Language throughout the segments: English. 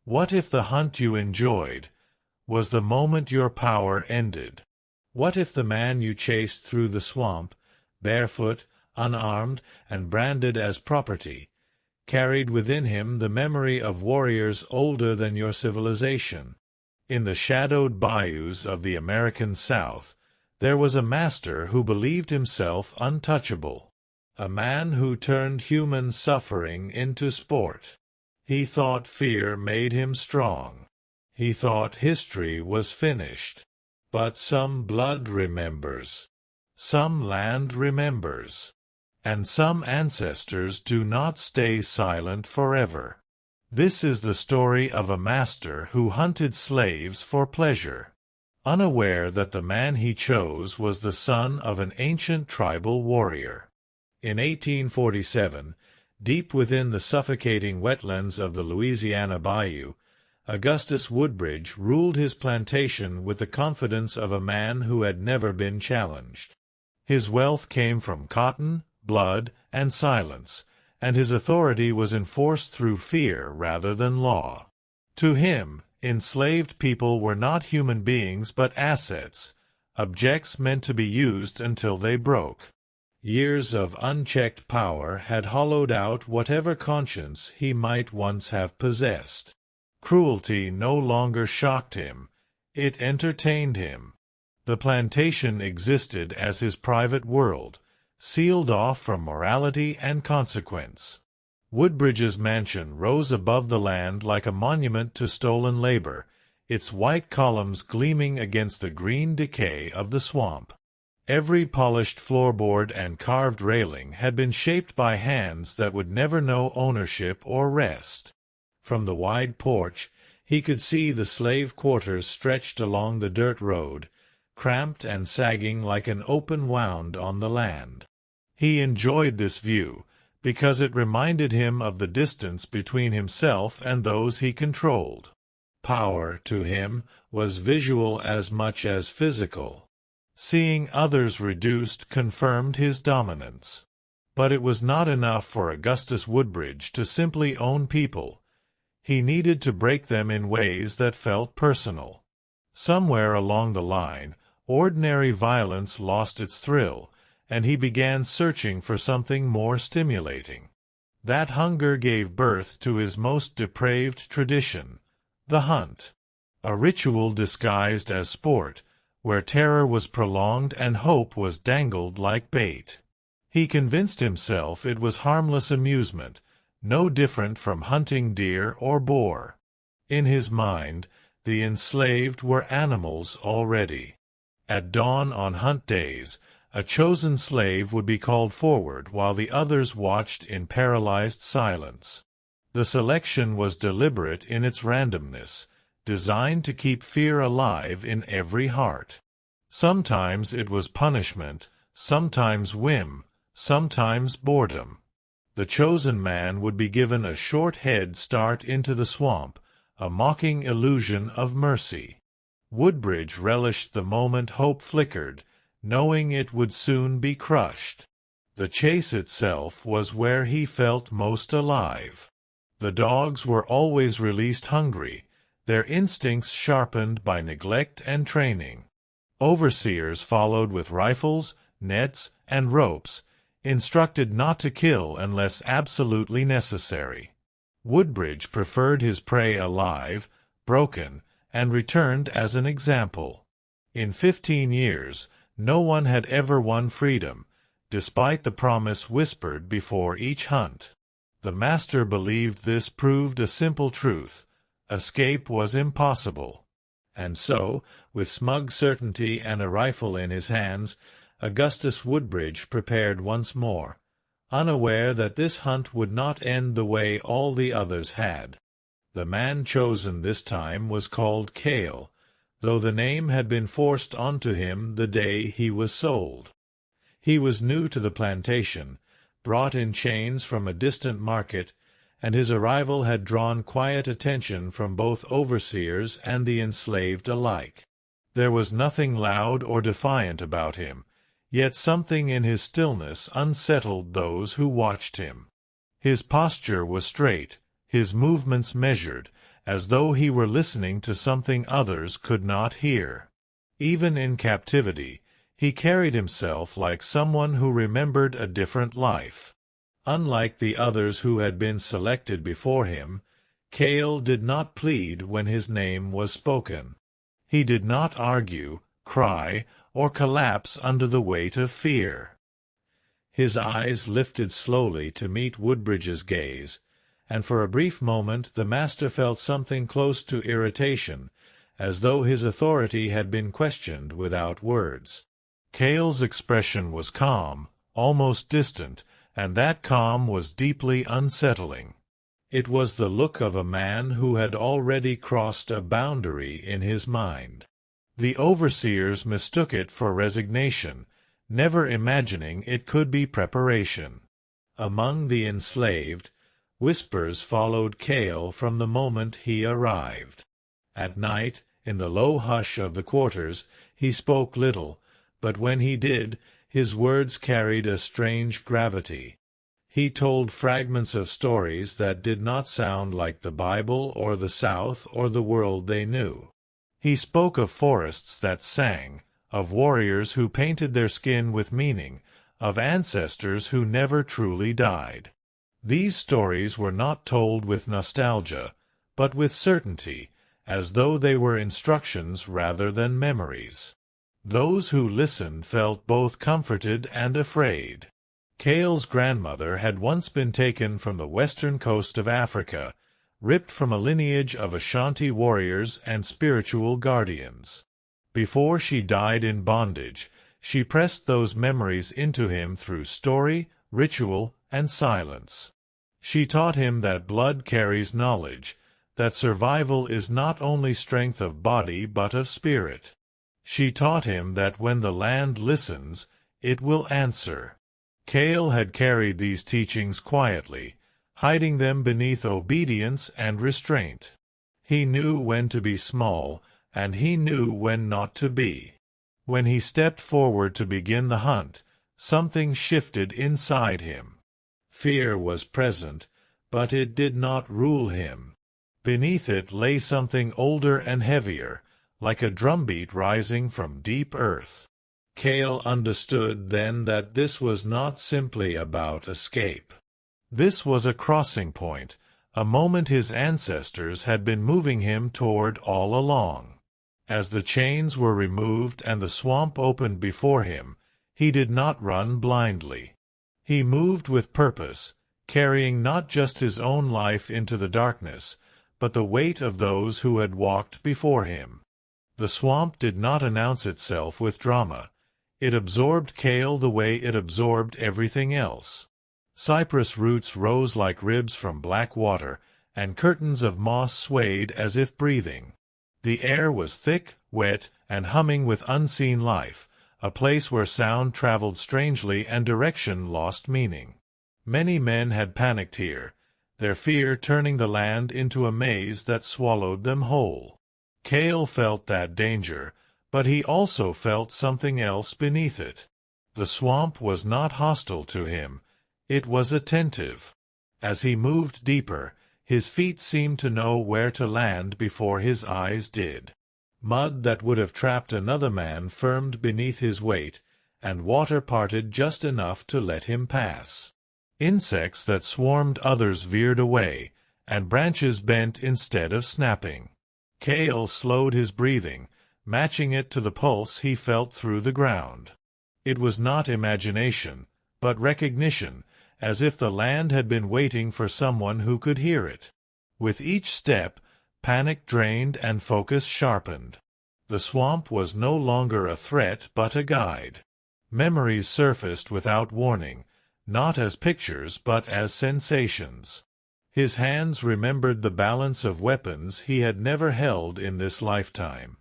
What if the hunt you enjoyed was the moment your power ended? What if the man you chased through the swamp, barefoot, unarmed, and branded as property, carried within him the memory of warriors older than your civilization? In the shadowed bayous of the American South, there was a master who believed himself untouchable, a man who turned human suffering into sport. He thought fear made him strong. He thought history was finished. But some blood remembers, some land remembers, and some ancestors do not stay silent forever. This is the story of a master who hunted slaves for pleasure, unaware that the man he chose was the son of an ancient tribal warrior. In 1847, deep within the suffocating wetlands of the Louisiana Bayou, Augustus Woodbridge ruled his plantation with the confidence of a man who had never been challenged. His wealth came from cotton, blood, and silence, and his authority was enforced through fear rather than law. To him, enslaved people were not human beings but assets, objects meant to be used until they broke. Years of unchecked power had hollowed out whatever conscience he might once have possessed. Cruelty no longer shocked him, it entertained him. The plantation existed as his private world, sealed off from morality and consequence. Woodbridge's mansion rose above the land like a monument to stolen labor, its white columns gleaming against the green decay of the swamp. Every polished floorboard and carved railing had been shaped by hands that would never know ownership or rest. From the wide porch, he could see the slave quarters stretched along the dirt road, cramped and sagging like an open wound on the land. He enjoyed this view, because it reminded him of the distance between himself and those he controlled. Power, to him, was visual as much as physical. Seeing others reduced confirmed his dominance. But it was not enough for Augustus Woodbridge to simply own people. He needed to break them in ways that felt personal. Somewhere along the line, ordinary violence lost its thrill, and he began searching for something more stimulating. That hunger gave birth to his most depraved tradition, the hunt, a ritual disguised as sport, where terror was prolonged and hope was dangled like bait. He convinced himself it was harmless amusement, no different from hunting deer or boar. In his mind, the enslaved were animals already. At dawn on hunt days, a chosen slave would be called forward while the others watched in paralyzed silence. The selection was deliberate in its randomness, designed to keep fear alive in every heart. Sometimes it was punishment, sometimes whim, sometimes boredom. The chosen man would be given a short head start into the swamp, a mocking illusion of mercy. Woodbridge relished the moment hope flickered, knowing it would soon be crushed. The chase itself was where he felt most alive. The dogs were always released hungry, their instincts sharpened by neglect and training. Overseers followed with rifles, nets, and ropes, instructed not to kill unless absolutely necessary. Woodbridge preferred his prey alive, broken, and returned as an example. In 15 years, no one had ever won freedom, despite the promise whispered before each hunt. The master believed this proved a simple truth: escape was impossible. And so, with smug certainty and a rifle in his hands, Augustus Woodbridge prepared once more, unaware that this hunt would not end the way all the others had. The man chosen this time was called Cale, though the name had been forced onto him the day he was sold. He was new to the plantation, brought in chains from a distant market, and his arrival had drawn quiet attention from both overseers and the enslaved alike. There was nothing loud or defiant about him, yet something in his stillness unsettled those who watched him. His posture was straight, his movements measured, as though he were listening to something others could not hear. Even in captivity, he carried himself like someone who remembered a different life. Unlike the others who had been selected before him, Cale did not plead when his name was spoken. He did not argue, cry, or collapse under the weight of fear. His eyes lifted slowly to meet Woodbridge's gaze, and for a brief moment the master felt something close to irritation, as though his authority had been questioned without words. Cale's expression was calm, almost distant, and that calm was deeply unsettling. It was the look of a man who had already crossed a boundary in his mind. The overseers mistook it for resignation, never imagining it could be preparation. Among the enslaved, whispers followed Cale from the moment he arrived. At night, in the low hush of the quarters, he spoke little, but when he did, his words carried a strange gravity. He told fragments of stories that did not sound like the Bible or the South or the world they knew. He spoke of forests that sang, of warriors who painted their skin with meaning, of ancestors who never truly died. These stories were not told with nostalgia, but with certainty, as though they were instructions rather than memories. Those who listened felt both comforted and afraid. Cale's grandmother had once been taken from the western coast of Africa, ripped from a lineage of Ashanti warriors and spiritual guardians. Before she died in bondage, she pressed those memories into him through story, ritual, and silence. She taught him that blood carries knowledge, that survival is not only strength of body but of spirit. She taught him that when the land listens, it will answer. Cale had carried these teachings quietly, hiding them beneath obedience and restraint. He knew when to be small, and he knew when not to be. When he stepped forward to begin the hunt, something shifted inside him. Fear was present, but it did not rule him. Beneath it lay something older and heavier, like a drumbeat rising from deep earth. Cale understood then that this was not simply about escape. This was a crossing point, a moment his ancestors had been moving him toward all along. As the chains were removed and the swamp opened before him, he did not run blindly. He moved with purpose, carrying not just his own life into the darkness, but the weight of those who had walked before him. The swamp did not announce itself with drama. It absorbed Cale the way it absorbed everything else. Cypress roots rose like ribs from black water, and curtains of moss swayed as if breathing. The air was thick, wet, and humming with unseen life, a place where sound traveled strangely and direction lost meaning. Many men had panicked here, their fear turning the land into a maze that swallowed them whole. Cale felt that danger, but he also felt something else beneath it. The swamp was not hostile to him. It was attentive. As he moved deeper, his feet seemed to know where to land before his eyes did. Mud that would have trapped another man firmed beneath his weight, and water parted just enough to let him pass. Insects that swarmed others veered away, and branches bent instead of snapping. Cale slowed his breathing, matching it to the pulse he felt through the ground. It was not imagination, but recognition, as if the land had been waiting for someone who could hear it. With each step, panic drained and focus sharpened. The swamp was no longer a threat but a guide. Memories surfaced without warning, not as pictures but as sensations. His hands remembered the balance of weapons he had never held in this lifetime.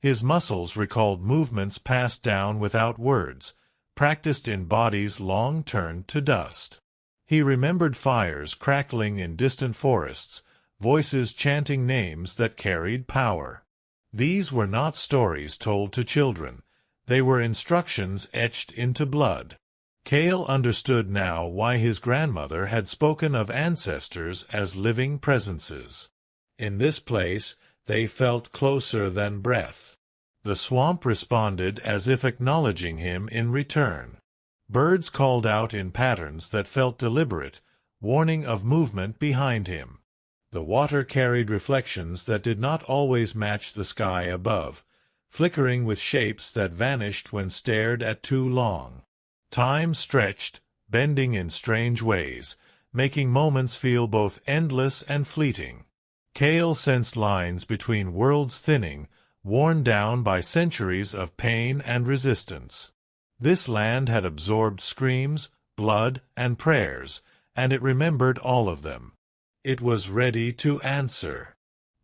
His muscles recalled movements passed down without words, practiced in bodies long turned to dust. He remembered fires crackling in distant forests, voices chanting names that carried power. These were not stories told to children. They were instructions etched into blood. Cale understood now why his grandmother had spoken of ancestors as living presences. In this place, they felt closer than breath. The swamp responded as if acknowledging him in return. Birds called out in patterns that felt deliberate, warning of movement behind him. The water carried reflections that did not always match the sky above, flickering with shapes that vanished when stared at too long. Time stretched, bending in strange ways, making moments feel both endless and fleeting. Cale sensed lines between worlds thinning, worn down by centuries of pain and resistance. This land had absorbed screams, blood, and prayers, and it remembered all of them. It was ready to answer.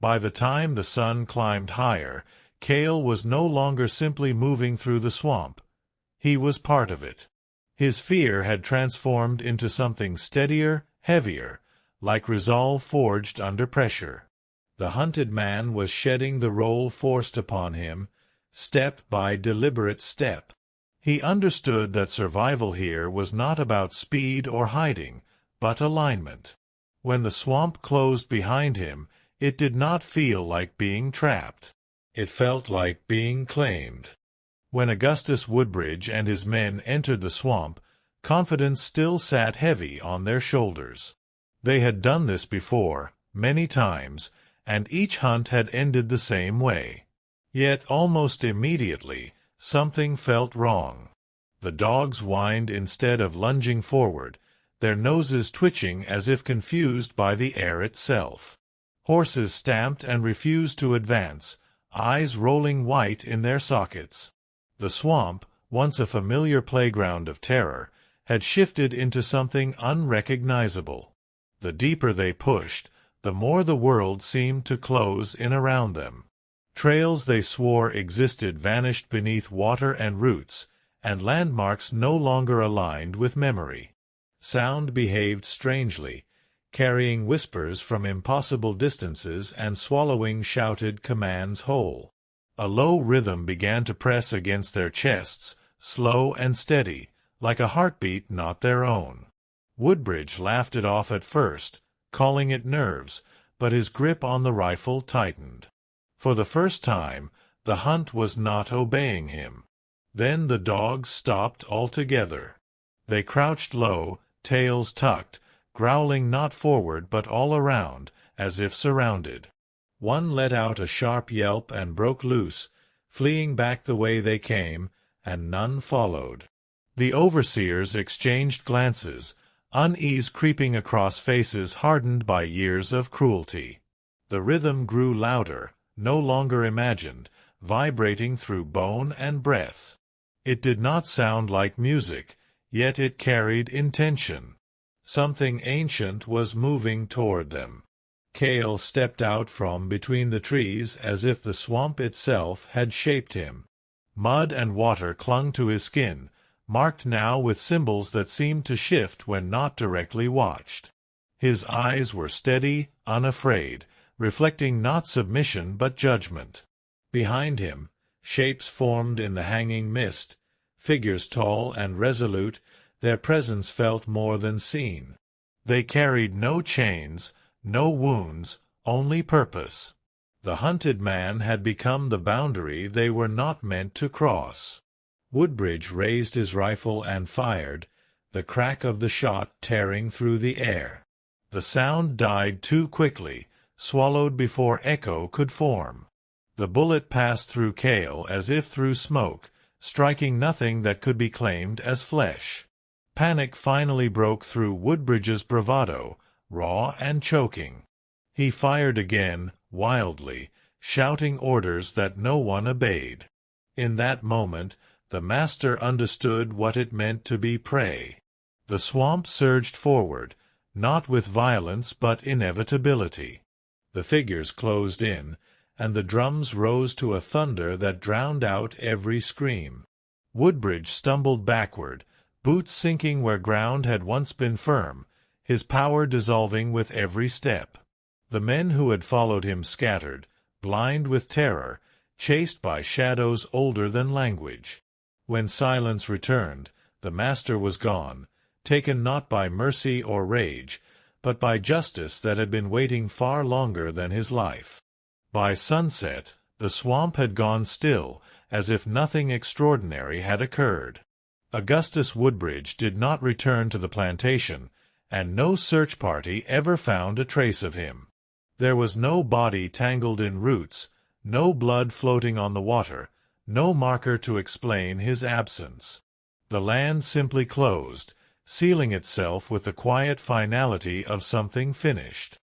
By the time the sun climbed higher, Cale was no longer simply moving through the swamp. He was part of it. His fear had transformed into something steadier, heavier, like resolve forged under pressure. The hunted man was shedding the role forced upon him, step by deliberate step. He understood that survival here was not about speed or hiding, but alignment. When the swamp closed behind him, it did not feel like being trapped. It felt like being claimed. When Augustus Woodbridge and his men entered the swamp, confidence still sat heavy on their shoulders. They had done this before, many times, and each hunt had ended the same way. Yet almost immediately, something felt wrong. The dogs whined instead of lunging forward, their noses twitching as if confused by the air itself. Horses stamped and refused to advance, eyes rolling white in their sockets. The swamp, once a familiar playground of terror, had shifted into something unrecognizable. The deeper they pushed, the more the world seemed to close in around them. Trails they swore existed vanished beneath water and roots, and landmarks no longer aligned with memory. Sound behaved strangely, carrying whispers from impossible distances and swallowing shouted commands whole. A low rhythm began to press against their chests, slow and steady, like a heartbeat not their own. Woodbridge laughed it off at first, calling it nerves, but his grip on the rifle tightened. For the first time, the hunt was not obeying him. Then the dogs stopped altogether. They crouched low, tails tucked, growling not forward but all around, as if surrounded. One let out a sharp yelp and broke loose, fleeing back the way they came, and none followed. The overseers exchanged glances, unease creeping across faces hardened by years of cruelty. The rhythm grew louder, no longer imagined, vibrating through bone and breath. It did not sound like music, yet it carried intention. Something ancient was moving toward them. Cale stepped out from between the trees as if the swamp itself had shaped him. Mud and water clung to his skin, marked now with symbols that seemed to shift when not directly watched. His eyes were steady, unafraid, reflecting not submission but judgment. Behind him, shapes formed in the hanging mist, figures tall and resolute, their presence felt more than seen. They carried no chains, no wounds, only purpose. The hunted man had become the boundary they were not meant to cross. Woodbridge raised his rifle and fired, the crack of the shot tearing through the air. The sound died too quickly, swallowed before echo could form. The bullet passed through Cale as if through smoke, striking nothing that could be claimed as flesh. Panic finally broke through Woodbridge's bravado, raw and choking. He fired again, wildly, shouting orders that no one obeyed. In that moment, the master understood what it meant to be prey. The swamp surged forward, not with violence but inevitability. The figures closed in, and the drums rose to a thunder that drowned out every scream. Woodbridge stumbled backward, boots sinking where ground had once been firm, his power dissolving with every step. The men who had followed him scattered, blind with terror, chased by shadows older than language. When silence returned, the master was gone, taken not by mercy or rage, but by justice that had been waiting far longer than his life. By sunset, the swamp had gone still, as if nothing extraordinary had occurred. Augustus Woodbridge did not return to the plantation, and no search party ever found a trace of him. There was no body tangled in roots, no blood floating on the water, no marker to explain his absence. The land simply closed, sealing itself with the quiet finality of something finished.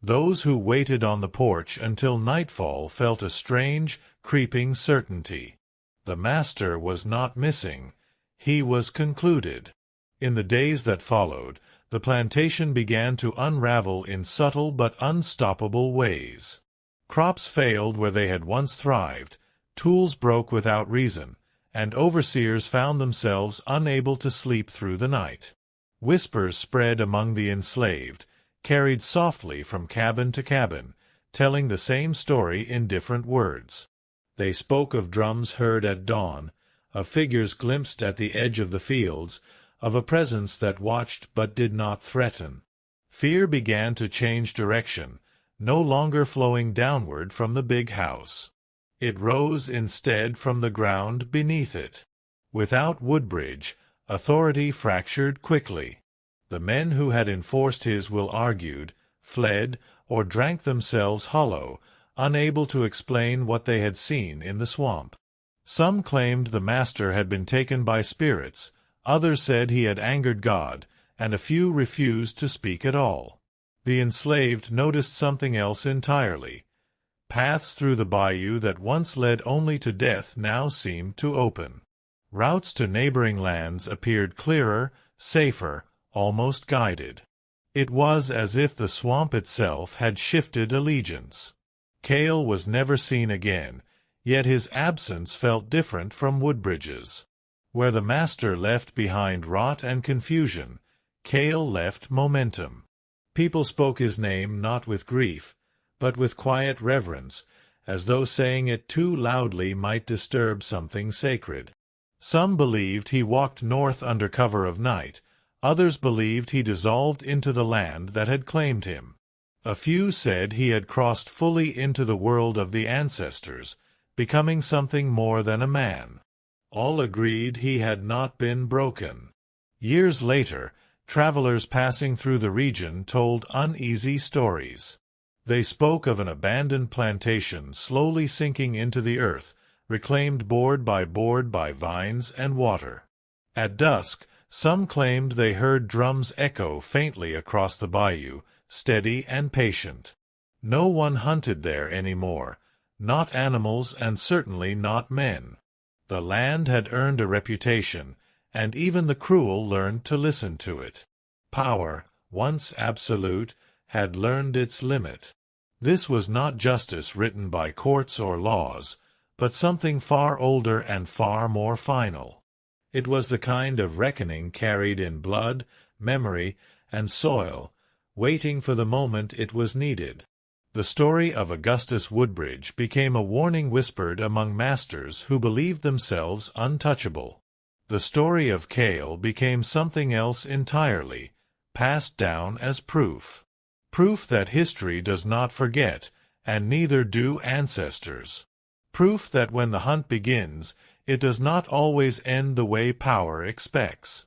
Those who waited on the porch until nightfall felt a strange, creeping certainty. The master was not missing. He was concluded. In the days that followed, the plantation began to unravel in subtle but unstoppable ways. Crops failed where they had once thrived, tools broke without reason, and overseers found themselves unable to sleep through the night. Whispers spread among the enslaved, carried softly from cabin to cabin, telling the same story in different words. They spoke of drums heard at dawn, of figures glimpsed at the edge of the fields, of a presence that watched but did not threaten. Fear began to change direction, no longer flowing downward from the big house. It rose instead from the ground beneath it. Without Woodbridge, authority fractured quickly. The men who had enforced his will argued, fled, or drank themselves hollow, unable to explain what they had seen in the swamp. Some claimed the master had been taken by spirits, others said he had angered God, and a few refused to speak at all. The enslaved noticed something else entirely. Paths through the bayou that once led only to death now seemed to open. Routes to neighboring lands appeared clearer, safer, almost guided. It was as if the swamp itself had shifted allegiance. Cale was never seen again, yet his absence felt different from Woodbridge's. Where the master left behind rot and confusion, Cale left momentum. People spoke his name not with grief, but with quiet reverence, as though saying it too loudly might disturb something sacred. Some believed he walked north under cover of night, others believed he dissolved into the land that had claimed him. A few said he had crossed fully into the world of the ancestors, becoming something more than a man. All agreed he had not been broken. Years later, travelers passing through the region told uneasy stories. They spoke of an abandoned plantation slowly sinking into the earth, reclaimed board by vines and water. At dusk, some claimed they heard drums echo faintly across the bayou, steady and patient. No one hunted there anymore, not animals and certainly not men. The land had earned a reputation, and even the cruel learned to listen to it. Power, once absolute, had learned its limit. This was not justice written by courts or laws, but something far older and far more final. It was the kind of reckoning carried in blood, memory, and soil, waiting for the moment it was needed. The story of Augustus Woodbridge became a warning whispered among masters who believed themselves untouchable. The story of Cale became something else entirely, passed down as proof. Proof that history does not forget, and neither do ancestors. Proof that when the hunt begins, it does not always end the way power expects.